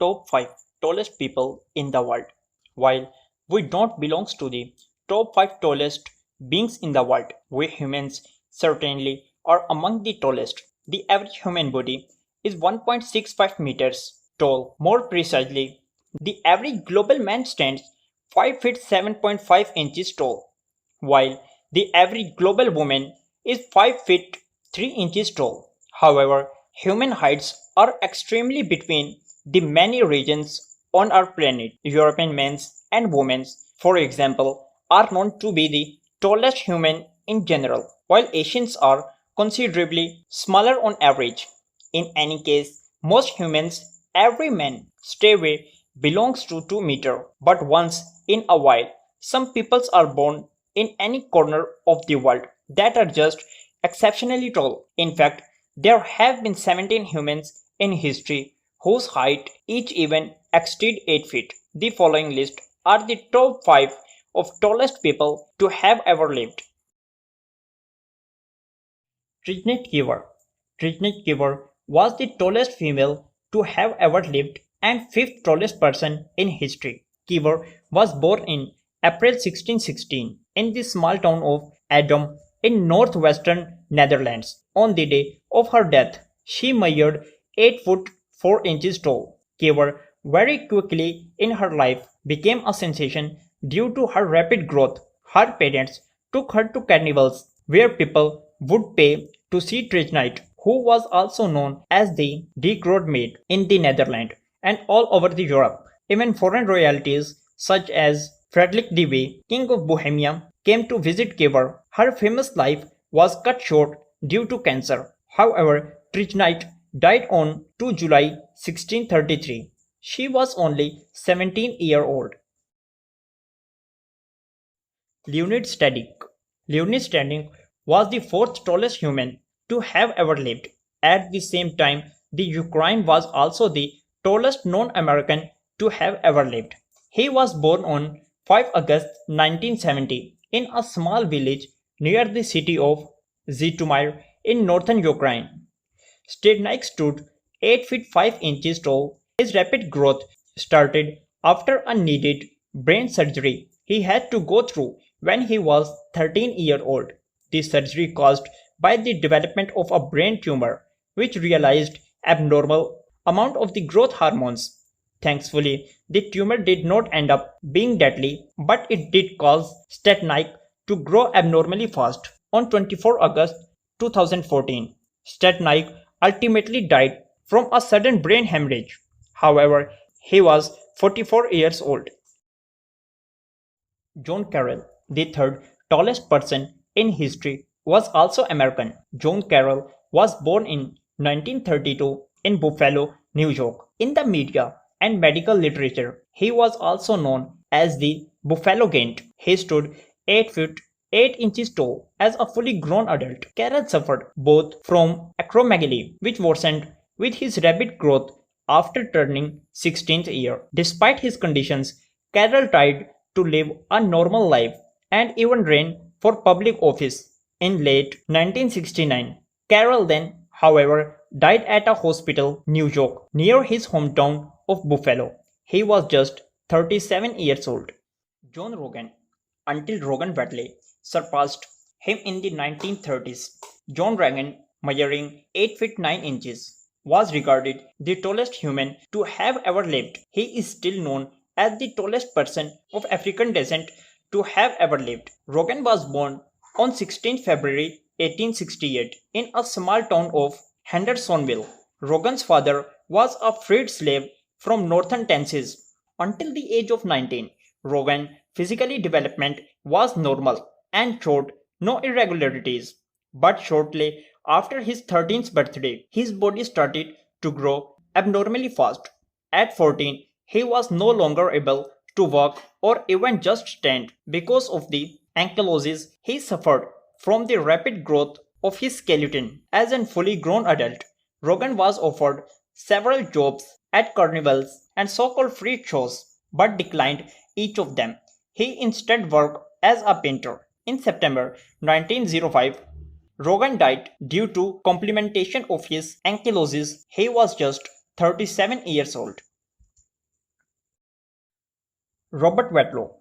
top 5 tallest people in the world. While we don't belong to the top 5 tallest beings in the world, we humans certainly are among the tallest. The average human body is 1.65 meters tall. More precisely, the average global man stands 5 feet 7.5 inches tall, while the average global woman is 5 feet 3 inches tall. However, human heights are extremely between the many regions on our planet. European men and women, for example, are known to be the tallest human in general, while Asians are considerably smaller on average. In any case, most humans, every man, stay way belongs to 2 meter, but once in a while, some peoples are born in any corner of the world that are just exceptionally tall. In fact, there have been 17 humans in history whose height each even exceed 8 feet. The following list are the top 5 of tallest people to have ever lived. Trijnet Kiver. Trijnet Kiver was the tallest female to have ever lived and fifth tallest person in history. Kiver was born in April 1616 in the small town of Adom in northwestern Netherlands. On the day of her death, she measured 8 foot 4 inches tall. Kiver very quickly in her life became a sensation due to her rapid growth. Her parents took her to carnivals where people would pay to see Trijnite, who was also known as the Decroed Maid in the Netherlands and all over the Europe. Even foreign royalties such as Frederick the King of Bohemia, came to visit Kiver. Her famous life was cut short due to cancer. However, Trijnite died on 2 July 1633. She was only 17-year old. Leonid Stadik. Leonid Stadik was the fourth tallest human to have ever lived. At the same time, the Ukraine was also the tallest non-American to have ever lived. He was born on 5 August 1970 in a small village near the city of Zhytomyr in northern Ukraine. Stednik stood 8 feet 5 inches tall. His rapid growth started after a needed brain surgery he had to go through when he was 13-year old. The surgery caused by the development of a brain tumor which realized abnormal amount of the growth hormones. Thankfully, the tumor did not end up being deadly, but it did cause Stednik to grow abnormally fast. On 24 August 2014, Stednik ultimately died from a sudden brain hemorrhage. However, he was 44 years old. John Carroll, the third tallest person in history, was also American. John Carroll was born in 1932 in Buffalo, New York. In the media and medical literature, he was also known as the Buffalo Giant. He stood 8 feet 8 inches tall as a fully grown adult. Carroll suffered both from acromegaly, which worsened with his rapid growth after turning 16th year. Despite his conditions, Carroll tried to live a normal life and even ran for public office. In late 1969, Carroll then, however, died at a hospital, New York, near his hometown of Buffalo. He was just 37 years old. John Rogan, until Rogan Bradley surpassed him in the 1930s. John Rogan, measuring 8 feet 9 inches, was regarded the tallest human to have ever lived. He is still known as the tallest person of African descent to have ever lived. Rogan was born on 16 February 1868 in a small town of Hendersonville. Rogan's father was a freed slave from northern Tennessee. Until the age of 19, Rogan's physical development was normal and showed no irregularities. But shortly after his 13th birthday, his body started to grow abnormally fast. At 14, he was no longer able to walk or even just stand because of the ankylosis he suffered from the rapid growth of his skeleton. As a fully grown adult, Rogan was offered several jobs at carnivals and so-called freak shows, but declined each of them. He instead worked as a painter. In September 1905, Rogan died due to complication of his ankylosis. He was just 37 years old. Robert Wadlow.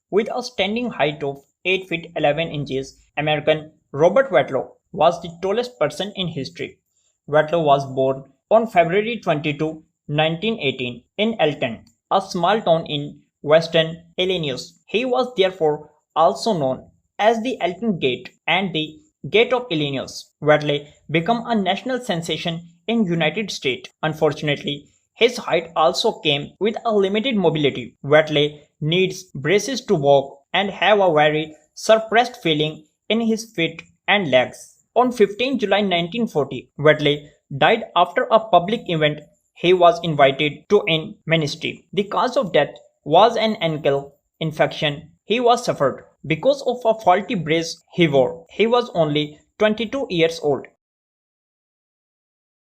With a standing height of 8 feet 11 inches, American Robert Wadlow was the tallest person in history. Wadlow was born on February 22, 1918 in Elton, a small town in western Illinois. He was therefore also known as the Elton Gate and the Gate of Illinois. Wadley became a national sensation in United States. Unfortunately, his height also came with a limited mobility. Wadley needs braces to walk and have a very suppressed feeling in his feet and legs. On 15 July 1940, Wadley died after a public event he was invited to in ministry. The cause of death was an ankle infection he was suffered because of a faulty brace he wore. He was only 22 years old.